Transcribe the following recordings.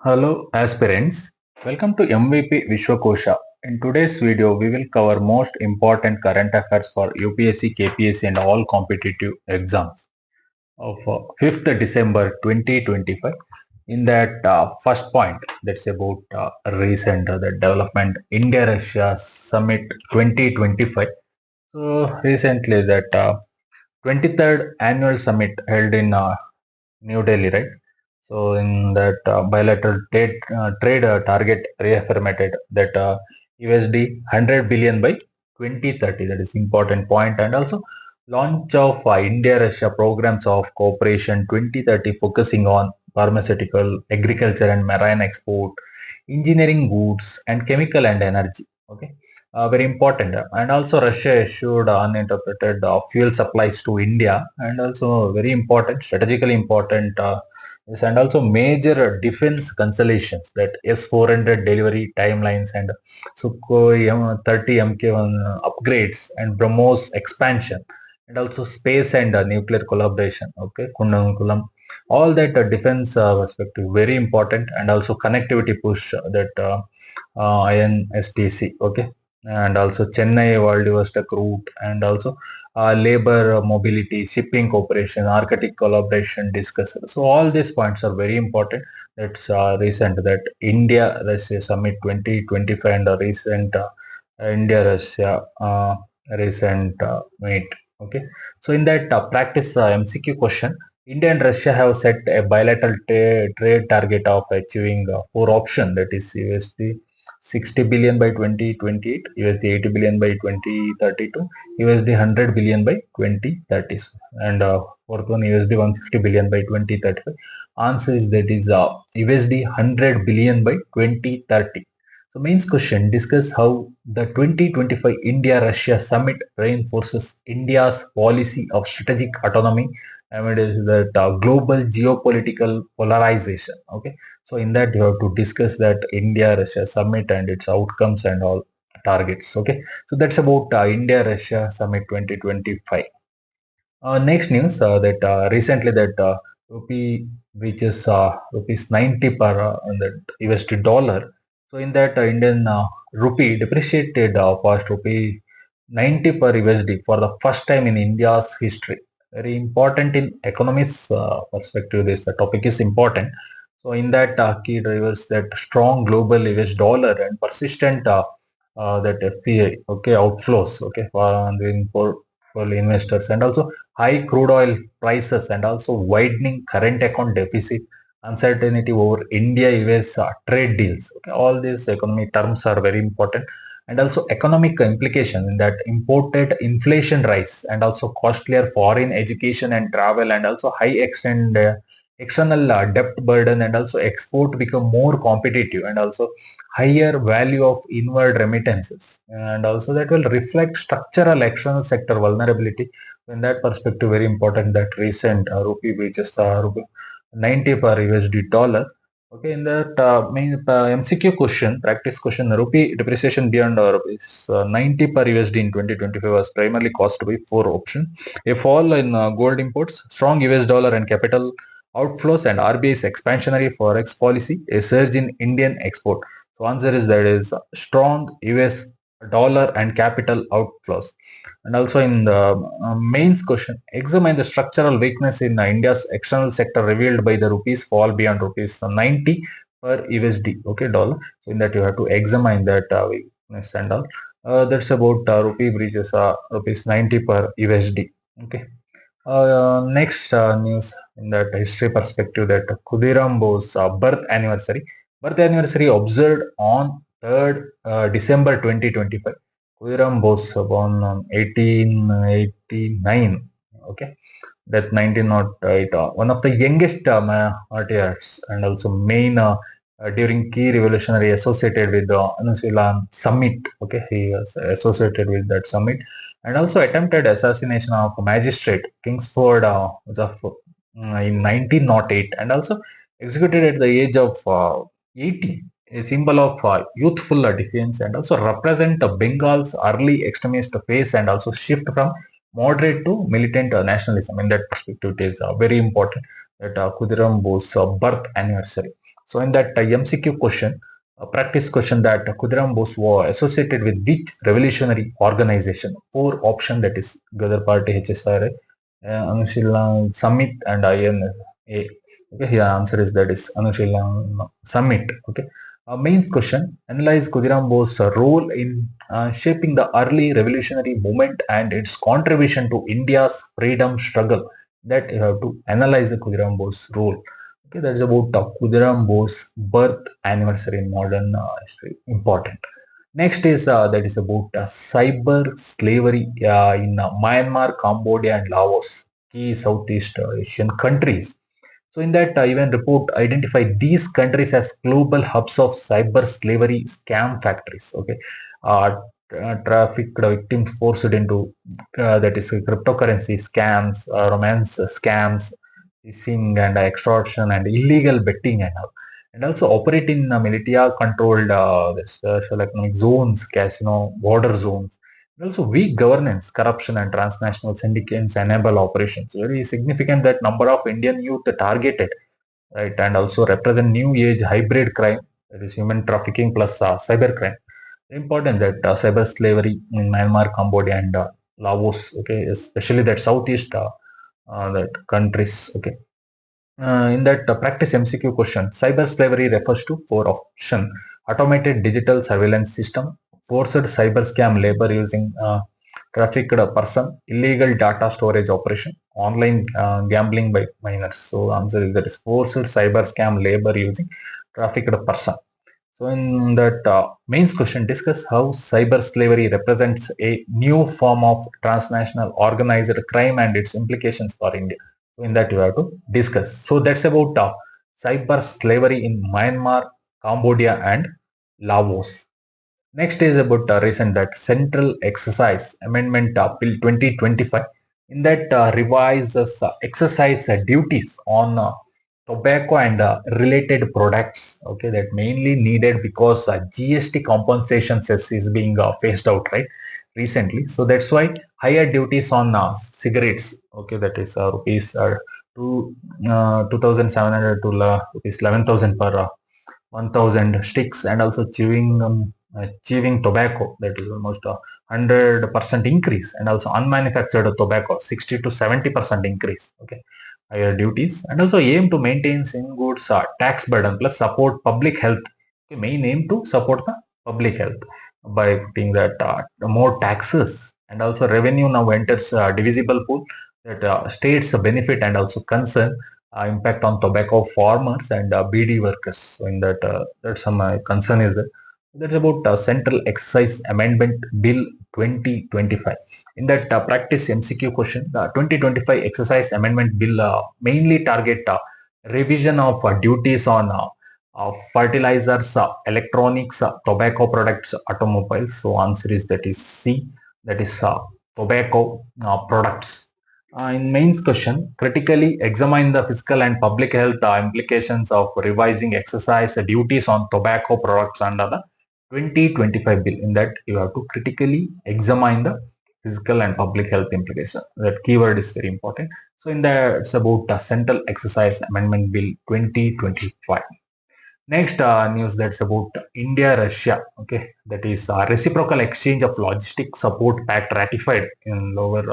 Hello aspirants, welcome to MVP Vishwakosha. In today's video, we will cover most important current affairs for UPSC, KPSC and all competitive exams of 5th December 2025. In that first point, that's about recent the development India-Russia Summit 2025. So recently that 23rd annual summit held in New Delhi, right? So in that bilateral trade target reaffirmed that USD 100 billion by 2030. That is important point. And also launch of India-Russia programs of cooperation 2030 focusing on pharmaceutical, agriculture and marine export, engineering goods and chemical and energy. Okay. Very important. And also Russia issued uninterpreted fuel supplies to India, and also very important, strategically important. Yes, and also major defense consolidations that S-400 delivery timelines and Sukhoi 30 Mk1 upgrades and BrahMos expansion, and also space and nuclear collaboration. Okay, Kundankulam, all that defense perspective very important, and also connectivity push that INSTC. Okay, and also Chennai Vladivostok route, and also labor mobility, shipping cooperation, Arctic collaboration discussed. So all these points are very important. That's recent that India Russia Summit 2025 and the recent India Russia recent meet. Okay, so in that practice MCQ question, India and Russia have set a bilateral trade target of achieving four options, that is USD 60 billion by 2028, USD 80 billion by 2032, USD 100 billion by 2030, and fourth one USD 150 billion by 2035. Answer is that is USD 100 billion by 2030. So mains question, discuss how the 2025 India-Russia summit reinforces India's policy of strategic autonomy amid that global geopolitical polarization. Okay, so in that you have to discuss that India-Russia summit and its outcomes and all targets. Okay, so that's about India-Russia summit 2025. Next news that recently that rupee reaches rupees 90 per that USD dollar. So in that Indian rupee depreciated past rupee 90 per USD for the first time in India's history. Very important in economics perspective. This topic is important. So in that key drivers that strong global US dollar and persistent that FPI okay outflows okay for investors, and also high crude oil prices and also widening current account deficit, uncertainty over India-US trade deals. Okay, all these economic terms are very important, and also economic implication in that imported inflation rise and also costlier foreign education and travel, and also high external debt burden, and also export become more competitive, and also higher value of inward remittances, and also that will reflect structural external sector vulnerability. In that perspective, very important that recent rupee reaches 90 per USD dollar. Okay, in that MCQ question, practice question, rupee depreciation beyond rupees 90 per USD in 2025 was primarily caused by four options: a fall in gold imports, strong US dollar and capital outflows, and RBI's expansionary forex policy, a surge in Indian export. So answer is that is strong US dollar and capital outflows. And also in the mains question, examine the structural weakness in India's external sector revealed by the rupees fall beyond rupees 90 per USD. Okay, dollar. So in that you have to examine that weakness and all. That's about rupee breaches rupees 90 per USD. Okay. Next news in that history perspective, that Khudiram Bose birth anniversary. Birth anniversary observed on 3rd December 2025. Khudiram Bose born on 1889. Okay, that 1908. One of the youngest martyrs, and also main during key revolutionary associated with the Anushila summit. Okay, he was associated with that summit, and also attempted assassination of magistrate Kingsford in 1908, and also executed at the age of 80, a symbol of youthful defiance, and also represent Bengal's early extremist phase, and also shift from moderate to militant nationalism. In that perspective, it is very important that Khudiram Bose birth anniversary. So in that MCQ question, a practice question, that Khudiram Bose was associated with which revolutionary organization? Four option, that is Ghadar Party, HSRA, Anushila Summit, and INA. Okay, here answer is that is Anushila Summit. Okay. Main question, analyze Khudiram Bose's role in shaping the early revolutionary movement and its contribution to India's freedom struggle. That you have to analyze the Khudiram Bose role. Okay, that is about Khudiram Bose birth anniversary in modern history. Important. Next is that is about cyber slavery in Myanmar, Cambodia, and Laos, key Southeast Asian countries. So in that even report identify these countries as global hubs of cyber slavery scam factories. Okay, trafficked victims forced into that is cryptocurrency scams, romance scams, phishing and extortion and illegal betting and all. And also operate in militia controlled special economic zones, casino border zones. And also weak governance, corruption and transnational syndicates enable operations. Very significant that number of Indian youth targeted, right, and also represent new age hybrid crime, that is human trafficking plus cyber crime. Important that cyber slavery in Myanmar, Cambodia, and Laos. Okay, especially that southeast that countries. Okay. In that practice MCQ question, cyber slavery refers to four option: automated digital surveillance system, forced cyber scam labor using trafficked person, illegal data storage operation, online gambling by minors. So answer is that is forced cyber scam labor using trafficked person. So in that mains question, discuss how cyber slavery represents a new form of transnational organized crime and its implications for India. So in that you have to discuss. So that's about cyber slavery in Myanmar, Cambodia, and Laos. Next is about recent that Central Excise Amendment Bill 2025. In that revises excise duties on tobacco and related products. Okay, that mainly needed because GST compensation cess is being phased out right recently. So that's why higher duties on cigarettes. Okay, that is rupees 2,700 to rupees 11,000 per 1,000 sticks, and also chewing tobacco, that is almost a 100% increase, and also unmanufactured tobacco 60 to 70% increase. Okay, higher duties, and also aim to maintain in goods tax burden plus support public health. Okay, main aim to support the public health by putting that more taxes, and also revenue now enters divisible pool, that states benefit and also concern impact on tobacco farmers and BD workers. So in that, that's some concern is that. That's about Central Excise Amendment Bill 2025. In that practice MCQ question, the 2025 Excise Amendment Bill mainly target revision of duties on fertilizers, electronics, tobacco products, automobiles. So answer is that is C. That is tobacco products. In mains question, critically examine the fiscal and public health implications of revising excise duties on tobacco products under the 2025 bill. In that, you have to critically examine the physical and public health implication. That keyword is very important. So in that, it's about Central Excise Amendment Bill 2025. Next news, that's about India-Russia. Okay, that is reciprocal exchange of logistic support pact ratified in lower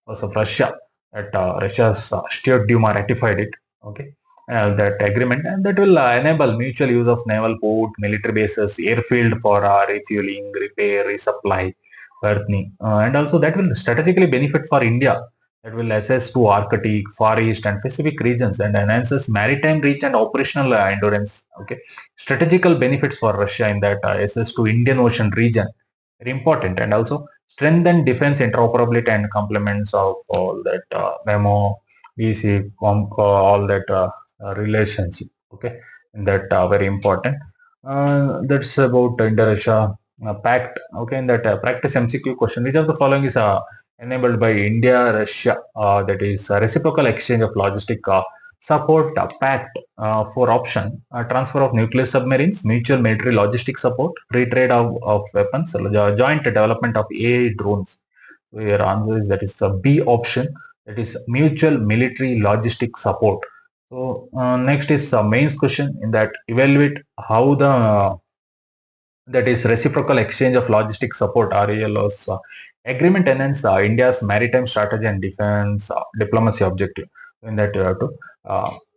house of Russia. That Russia's State Duma ratified it. Okay, that agreement, and that will enable mutual use of naval port, military bases, airfield for refueling, repair, resupply, berthing, and also that will strategically benefit for India. That will access to Arctic, Far East, and Pacific regions and enhances maritime reach and operational endurance. Okay, strategical benefits for Russia in that access to Indian Ocean region, very important, and also strengthen defense interoperability and complements of all that memo, BC, all that relationship. Okay, and that very important. That's about India-Russia Pact. Okay, in that practice MCQ question, which of the following is enabled by India, Russia, that is reciprocal exchange of logistic support pact for option transfer of nuclear submarines, mutual military logistic support, free trade of weapons, joint development of AI drones. So your answer is that is B option, that is mutual military logistic support. So next is mains question in that evaluate how the that is reciprocal exchange of logistic support RELOS agreement enhance India's maritime strategy and defense diplomacy objective. In that you have to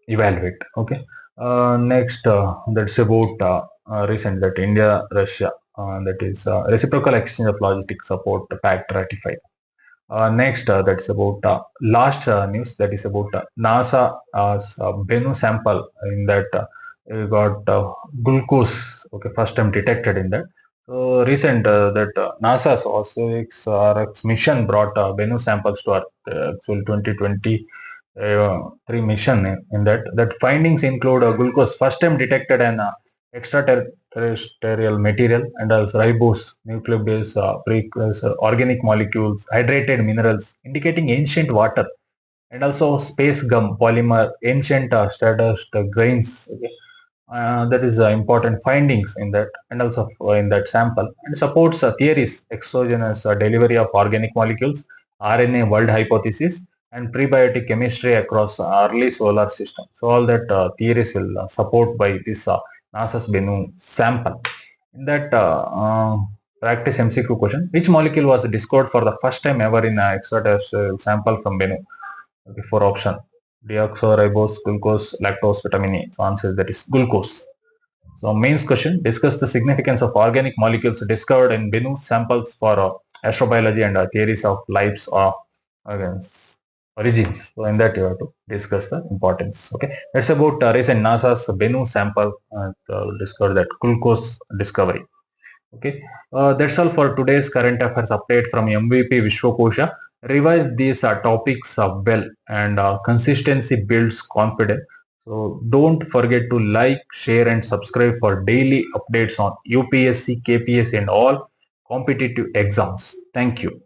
evaluate. Okay. Next, that's about recent that India Russia that is reciprocal exchange of logistic support Pact ratified. Next, that's about last news that is about NASA Bennu sample in that we got glucose. Okay, first time detected in that. So recent that NASA's OSIRIS RX mission brought Bennu samples to Earth. Actual 2020 three mission in that findings include glucose first time detected an extraterrestrial material and also ribose nucleobase precursor organic molecules hydrated minerals indicating ancient water and also space gum polymer ancient stardust grains. Okay. That is important findings in that and also in that sample and supports theories exogenous delivery of organic molecules RNA world hypothesis and prebiotic chemistry across early solar system. So all that theories will support by this NASA's Bennu sample. In that practice MCQ question, which molecule was discovered for the first time ever in extraterrestrial sample from Bennu? Okay, for option deoxyribose, glucose, lactose, vitamin E. So answer that is glucose. So mains question, discuss the significance of organic molecules discovered in Bennu samples for astrobiology and theories of life's organs, origins. So in that you have to discuss the importance. Okay, that's about recent NASA's Bennu sample discovered that glucose discovery. Okay, that's all for today's current affairs update from MVP Vishwakosha. Revise these topics well and consistency builds confidence. So don't forget to like, share and subscribe for daily updates on UPSC, KPSC and all competitive exams. Thank you.